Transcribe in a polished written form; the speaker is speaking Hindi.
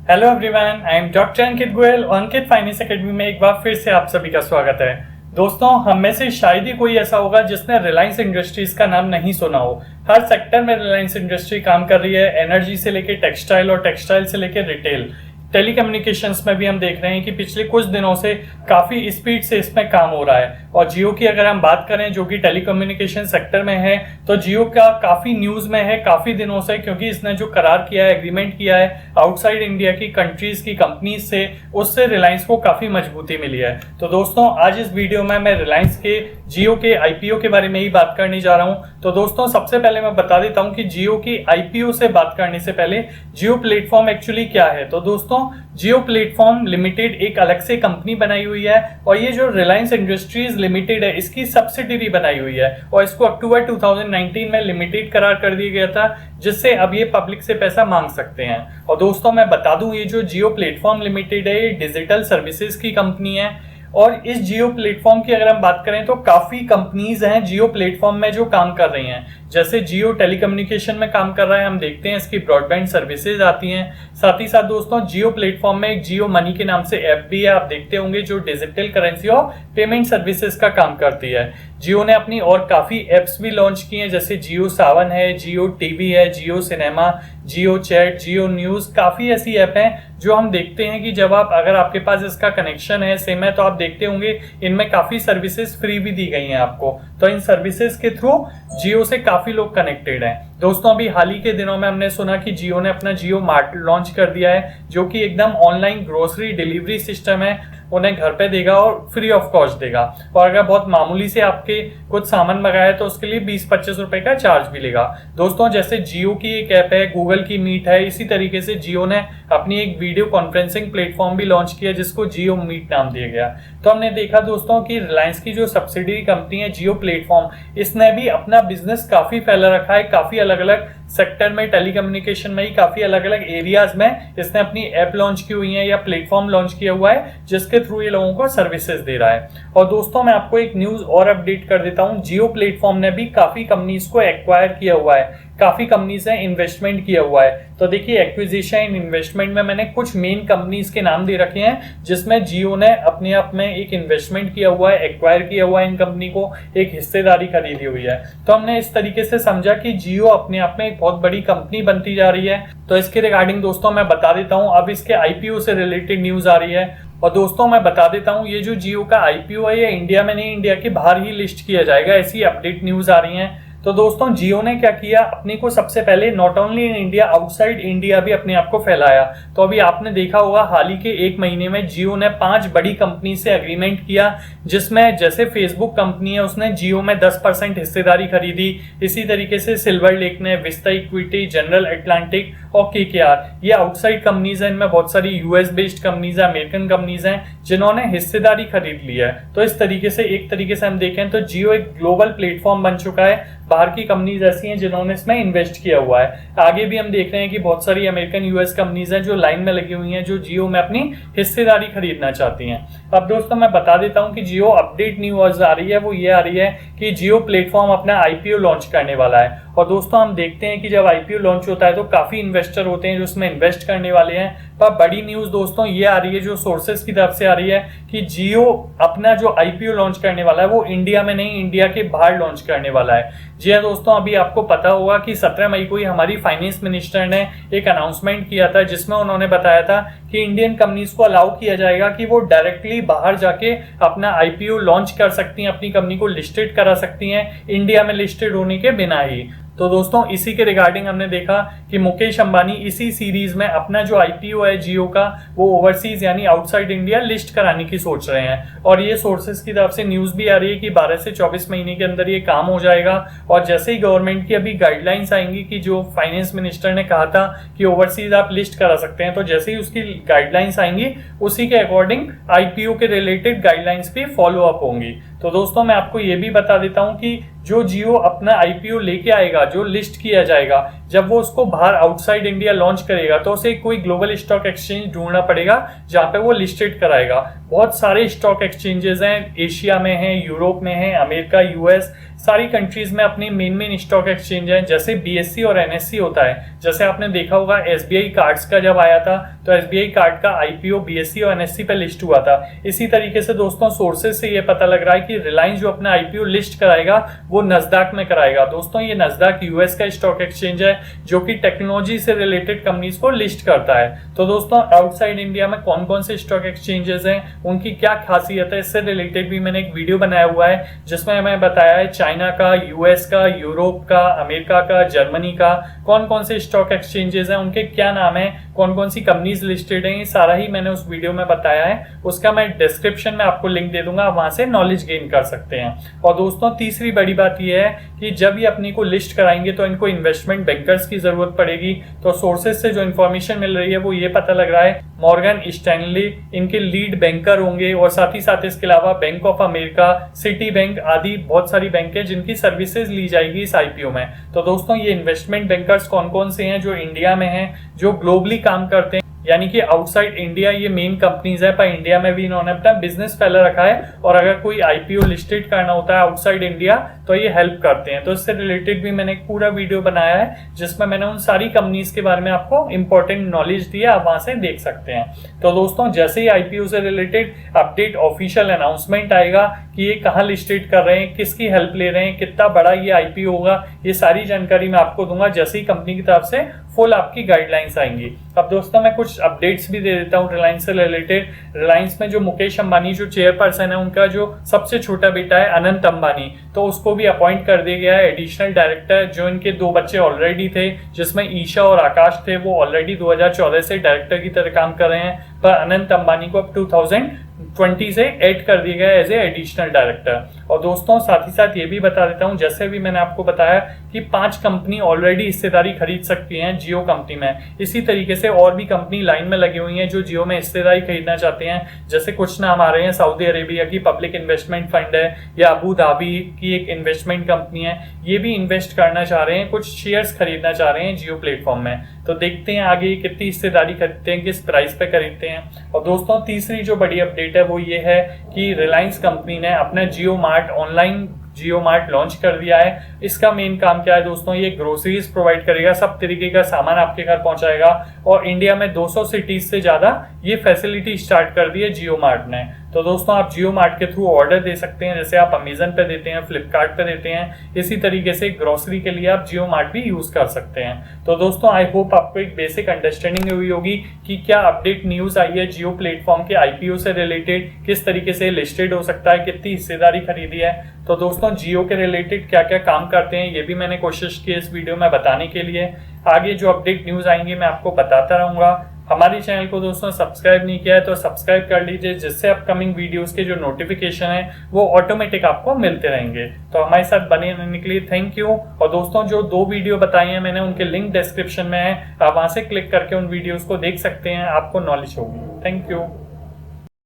Hello everyone, I am doctor Ankit Goyal और अंकित फाइनेंस एकेडमी में एक बार फिर से आप सभी का स्वागत है। दोस्तों, हम में से शायद ही कोई ऐसा होगा जिसने रिलायंस इंडस्ट्रीज का नाम नहीं सुना हो। हर सेक्टर में रिलायंस इंडस्ट्री काम कर रही है, एनर्जी से लेकर टेक्सटाइल और टेक्सटाइल से लेकर रिटेल। टेलीकम्युनिकेशंस में भी हम देख रहे हैं कि पिछले कुछ दिनों से काफ़ी स्पीड से इसमें काम हो रहा है। और जियो की अगर हम बात करें, जो कि टेलीकम्युनिकेशन सेक्टर में है, तो जियो का काफ़ी न्यूज़ में है काफ़ी दिनों से, क्योंकि इसने जो करार किया है, एग्रीमेंट किया है आउटसाइड इंडिया की कंट्रीज की कंपनीज से, उससे रिलायंस को काफ़ी मजबूती मिली है। तो दोस्तों, आज इस वीडियो में मैं रिलायंस के जियो के आईपीओ के बारे में ही बात करने जा रहा हूँ। तो दोस्तों, सबसे पहले मैं बता देता हूँ कि जियो की आईपीओ से बात करने से पहले जियो प्लेटफॉर्म एक्चुअली क्या है। तो दोस्तों, जियो प्लेटफॉर्म लिमिटेड एक अलग से कंपनी बनाई हुई है और ये जो रिलायंस इंडस्ट्रीज लिमिटेड है, इसकी सब्सिडरी बनाई हुई है और इसको अक्टूबर 2019 में लिमिटेड करार कर दिया गया था, जिससे अब ये पब्लिक से पैसा मांग सकते हैं। और दोस्तों, मैं बता दूं, ये जो जियो प्लेटफॉर्म लिमिटेड है, ये डिजिटल सर्विसेज की कंपनी है। और इस जियो प्लेटफॉर्म की अगर हम बात करें तो काफी कंपनीज हैं जियो प्लेटफॉर्म में जो काम कर रही हैं। जैसे जियो टेलीकम्युनिकेशन में काम कर रहा है, हम देखते हैं इसकी ब्रॉडबैंड सर्विसेज आती हैं। साथ ही साथ दोस्तों, जियो प्लेटफॉर्म में एक जियो मनी के नाम से ऐप भी है, आप देखते होंगे, जो डिजिटल करेंसी और पेमेंट सर्विसेज का काम करती है। जियो ने अपनी और काफी एप्स भी लॉन्च की हैं, जैसे जियो सावन है, जियो टीवी है, जियो सिनेमा, जियो चैट, जियो न्यूज। काफी ऐसी ऐप हैं जो हम देखते हैं कि जब अगर आपके पास इसका कनेक्शन है, सिम है, तो आप देखते होंगे इनमें काफी सर्विसेज फ्री भी दी गई हैं आपको। तो इन सर्विसेज के थ्रू जियो से काफी लोग कनेक्टेड हैं। दोस्तों, अभी हाल ही के दिनों में हमने सुना कि जियो ने अपना जियो मार्ट लॉन्च कर दिया है, जो कि एकदम ऑनलाइन ग्रोसरी डिलीवरी सिस्टम है। उन्हें घर पे देगा और फ्री ऑफ कॉस्ट देगा। और अगर बहुत मामूली से आपके कुछ सामान मंगाया है तो उसके लिए 20-25 रुपए का चार्ज भी लेगा। दोस्तों, जैसे जियो की एक ऐप है, गूगल की मीट है, इसी तरीके से जियो ने अपनी एक वीडियो कॉन्फ्रेंसिंग प्लेटफॉर्म भी लॉन्च किया, जिसको जियो मीट नाम दिया गया। तो हमने देखा दोस्तों कि रिलायंस की जो सब्सिडरी कंपनी है जियो प्लेटफॉर्म, इसने भी अपना बिजनेस काफी फैला रखा है। काफी अलग अलग सेक्टर में, टेलीकम्युनिकेशन में ही काफी अलग अलग एरियाज में इसने अपनी ऐप लॉन्च की हुई है या प्लेटफॉर्म लॉन्च किया हुआ है, जिसके थ्रू ये लोगों को सर्विसेज दे रहा है। और दोस्तों, मैं आपको एक न्यूज और अपडेट कर देता हूं, जियो प्लेटफॉर्म ने भी काफी कंपनीज को एक्वायर किया हुआ है, काफी कंपनीज ने इन्वेस्टमेंट किया हुआ है। तो देखिए, एक्विजिशन एंड इन्वेस्टमेंट में मैंने कुछ मेन कंपनीज के नाम दे रखे हैं, जिसमें जियो ने अपने आप में एक इन्वेस्टमेंट किया हुआ है, एक्वायर किया हुआ है, इन कंपनी को एक हिस्सेदारी खरीदी हुई है। तो हमने इस तरीके से समझा कि जियो अपने आप में एक बहुत बड़ी कंपनी बनती जा रही है। तो इसके रिगार्डिंग दोस्तों मैं बता देता हूं, अब इसके आईपीओ से रिलेटेड न्यूज आ रही है। और दोस्तों, मैं बता देता हूं, ये जो जियो का आईपीओ है, ये इंडिया में नहीं, इंडिया के बाहर ही लिस्ट किया जाएगा, ऐसी अपडेट न्यूज आ रही है। तो दोस्तों, जियो ने क्या किया, अपने को सबसे पहले not only in India, outside India भी अपने आप को फैलाया। तो अभी आपने देखा होगा, हाल ही के 1 महीने में जियो ने 5 बड़ी कंपनी से एग्रीमेंट किया, जिसमें जैसे फेसबुक कंपनी है, उसने जियो में 10% हिस्सेदारी खरीदी। इसी तरीके से सिल्वर लेक ने, विस्ता इक्विटी, जनरल अटलांटिक और केकेआर, ये आउटसाइड कंपनीज है। इनमें बहुत सारी यूएस बेस्ड कंपनीज है, अमेरिकन कंपनीज हैं, जिन्होंने हिस्सेदारी खरीद ली है। तो इस तरीके से, एक तरीके से हम देखें तो जियो एक ग्लोबल प्लेटफॉर्म बन चुका है। बाहर की कंपनीज ऐसी हैं जिन्होंने इसमें इन्वेस्ट किया हुआ है। आगे भी हम देख रहे हैं कि बहुत सारी अमेरिकन यूएस कंपनीज हैं जो लाइन में लगी हुई हैं, जो जियो में अपनी हिस्सेदारी खरीदना चाहती हैं। अब दोस्तों, मैं बता देता हूं कि जियो अपडेट न्यूज आ रही है, वो ये आ रही है कि जियो प्लेटफॉर्म अपना आईपीओ लॉन्च करने वाला है। और दोस्तों, हम देखते हैं कि जब आईपीओ लॉन्च होता है तो काफी इन्वेस्टर होते हैं जो उसमें इन्वेस्ट करने वाले हैं। पर बड़ी न्यूज दोस्तों ये आ रही है, जो सोर्सेस की तरफ से आ रही है, कि जियो अपना जो आईपीओ लॉन्च करने वाला है, वो इंडिया में नहीं, इंडिया के बाहर लॉन्च करने वाला है। जी हाँ दोस्तों, अभी आपको पता होगा कि 17 मई को ही हमारी फाइनेंस मिनिस्टर ने एक अनाउंसमेंट किया था, जिसमें उन्होंने बताया था कि इंडियन कंपनीज को अलाउ किया जाएगा कि वो डायरेक्टली बाहर जाके अपना आईपीओ लॉन्च कर सकती हैं, अपनी कंपनी को लिस्टेड करा सकती हैं, इंडिया में लिस्टेड होने के बिना ही। तो दोस्तों, इसी के रिगार्डिंग हमने देखा कि मुकेश अंबानी इसी सीरीज में अपना जो आईपीओ है जियो का, वो ओवरसीज यानी आउटसाइड इंडिया लिस्ट कराने की सोच रहे हैं। और ये सोर्सेज की तरफ से न्यूज भी आ रही है कि 12 से 24 महीने के अंदर ये काम हो जाएगा। और जैसे ही गवर्नमेंट की अभी गाइडलाइंस आएंगी, कि जो फाइनेंस मिनिस्टर ने कहा था कि ओवरसीज आप लिस्ट करा सकते हैं, तो जैसे ही उसकी गाइडलाइंस आएंगी, उसी के अकॉर्डिंग आईपीओ के रिलेटेड गाइडलाइंस भी फॉलो अप होंगी। तो दोस्तों, मैं आपको ये भी बता देता हूं कि जो जियो अपना आईपीओ लेके आएगा, जो लिस्ट किया जाएगा, जब वो उसको बाहर आउटसाइड इंडिया लॉन्च करेगा, तो उसे कोई ग्लोबल स्टॉक एक्सचेंज ढूंढना पड़ेगा जहां पे वो लिस्टेड कराएगा। बहुत सारे स्टॉक एक्सचेंजेस हैं, एशिया में हैं, यूरोप में हैं, अमेरिका, यूएस, सारी कंट्रीज में अपनी मेन स्टॉक एक्सचेंज है, जैसे बीएससी और एनएससी होता है। जैसे आपने देखा होगा एसबीआई कार्ड्स का जब आया था तो एसबीआई कार्ड का आईपीओ बीएससी और एनएससी पे लिस्ट हुआ था। इसी तरीके से दोस्तों सोर्सेज से ये पता लग रहा है कि रिलायंस जो अपना आईपीओ लिस्ट कराएगा वो नस्डैक में कराएगा। दोस्तों ये नस्डैक यूएस का स्टॉक एक्सचेंज है जो कि टेक्नोलॉजी से रिलेटेड कंपनीज को लिस्ट करता है। तो दोस्तों आउटसाइड इंडिया में कौन कौन से स्टॉक एक्सचेंजेस हैं, उनकी क्या खासियत है, इससे रिलेटेड भी मैंने एक वीडियो बनाया हुआ है जिसमें मैं बताया है चाइना का, यूएस का, यूरोप का, अमेरिका का, जर्मनी का कौन कौन से स्टॉक एक्सचेंजेस हैं, उनके क्या नाम है, कौन कौन सी कंपनीज लिस्टेड हैं, ये सारा ही मैंने उस वीडियो में बताया है। उसका मैं डिस्क्रिप्शन में आपको लिंक दे दूंगा, वहां से नॉलेज गेन कर सकते हैं। और दोस्तों तीसरी बड़ी बात यह है कि जब ये अपनी को लिस्ट कराएंगे तो इनको इन्वेस्टमेंट बैंकर्स की जरूरत पड़ेगी। तो सोर्सेज से जो इन्फॉर्मेशन मिल रही है वो ये पता लग रहा है मॉर्गन स्टैनली इनके लीड बैंकर होंगे, और साथ ही साथ इसके अलावा bank of America, city bank आदि बहुत सारी बैंक है जिनकी सर्विसेज ली जाएगी इस आईपीओ में। तो दोस्तों ये इन्वेस्टमेंट बैंकर्स कौन कौन से हैं जो इंडिया में हैं, जो ग्लोबली काम करते हैं, यानी कि आउटसाइड इंडिया ये मेन कंपनीज है, पर इंडिया में भी इन्होंने अपना बिजनेस फैला रखा है, और अगर कोई आईपीओ लिस्टेड करना होता है आउटसाइड इंडिया तो ये हेल्प करते हैं। तो इससे रिलेटेड भी मैंने एक पूरा वीडियो बनाया है जिसमें मैंने उन सारी कंपनीज के बारे में आपको इंपॉर्टेंट नॉलेज दी है, आप वहां से देख सकते हैं। तो दोस्तों जैसे ही आईपीओ से रिलेटेड अपडेट ऑफिशियल अनाउंसमेंट आएगा कि ये कहाँ लिस्टेड कर रहे हैं, किसकी हेल्प ले रहे हैं, कितना बड़ा ये आईपीओ होगा, ये सारी जानकारी मैं आपको दूंगा जैसे ही कंपनी की तरफ से फुल आपकी गाइडलाइंस आएंगी। अब दोस्तों मैं कुछ अपडेट्स भी दे देता हूँ रिलायंस से रिलेटेड। रिलायंस में जो मुकेश अंबानी जो चेयरपर्सन है, उनका जो सबसे छोटा बेटा है अनंत अंबानी, तो उसको भी अपॉइंट कर दिया गया है एडिशनल डायरेक्टर। जो इनके 2 बच्चे ऑलरेडी थे जिसमें ईशा और आकाश थे, वो ऑलरेडी 2014 से डायरेक्टर की तरह काम कर रहे हैं, पर अनंत अंबानी को अब 2020 से ऐड कर दिया गया एज ए एडिशनल डायरेक्टर। और दोस्तों साथ ही साथ ये भी बता देता हूँ, जैसे भी मैंने आपको बताया कि 5 कंपनी ऑलरेडी हिस्सेदारी खरीद सकती हैं जियो कंपनी में, इसी तरीके से और भी कंपनी लाइन में लगी हुई हैं जो जियो में हिस्सेदारी खरीदना चाहते हैं। जैसे कुछ नाम आ रहे हैं, सऊदी अरेबिया की पब्लिक इन्वेस्टमेंट फंड है, या अबू धाबी की एक इन्वेस्टमेंट कंपनी है, ये भी इन्वेस्ट करना चाह रहे हैं, कुछ शेयर्स खरीदना चाह रहे हैं जियो प्लेटफॉर्म में। तो देखते हैं आगे कितनी हिस्सेदारी खरीदते हैं, किस प्राइस पे खरीदते हैं। और दोस्तों तीसरी जो बड़ी अपडेट है वो ये है कि रिलायंस कंपनी ने अपना जियो मार्ट ऑनलाइन जियो मार्ट लॉन्च कर दिया है। इसका मेन काम क्या है दोस्तों, ये ग्रोसरीज प्रोवाइड करेगा, सब तरीके का सामान आपके घर पहुंचाएगा, और इंडिया में 200 सिटीज से ज्यादा ये फैसिलिटी स्टार्ट कर दी है जियो मार्ट ने। तो दोस्तों आप जियो मार्ट के थ्रू ऑर्डर दे सकते हैं, जैसे आप अमेजन पे देते हैं, फ्लिपकार्ट पे देते हैं, इसी तरीके से ग्रोसरी के लिए आप जियो मार्ट भी यूज कर सकते हैं। तो दोस्तों आई होप आपको एक बेसिक अंडरस्टैंडिंग हुई होगी कि क्या अपडेट न्यूज आई है जियो प्लेटफॉर्म के आईपीओ से रिलेटेड, किस तरीके से लिस्टेड हो सकता है, कितनी हिस्सेदारी खरीदी है। तो दोस्तों जियो के रिलेटेड क्या क्या काम करते हैं ये भी मैंने कोशिश की इस वीडियो में बताने के लिए। आगे जो अपडेट न्यूज आएंगे मैं आपको बताता रहूंगा। हमारे चैनल को दोस्तों सब्सक्राइब नहीं किया है तो सब्सक्राइब कर लीजिए, जिससे अपकमिंग वीडियोस के जो नोटिफिकेशन है वो ऑटोमेटिक आपको मिलते रहेंगे। तो हमारे साथ बने रहने के लिए थैंक यू। और दोस्तों जो 2 वीडियो बताई हैं मैंने, उनके लिंक डिस्क्रिप्शन में है, आप वहां से क्लिक करके उन वीडियोस को देख सकते हैं, आपको नॉलेज होगी। Thank you.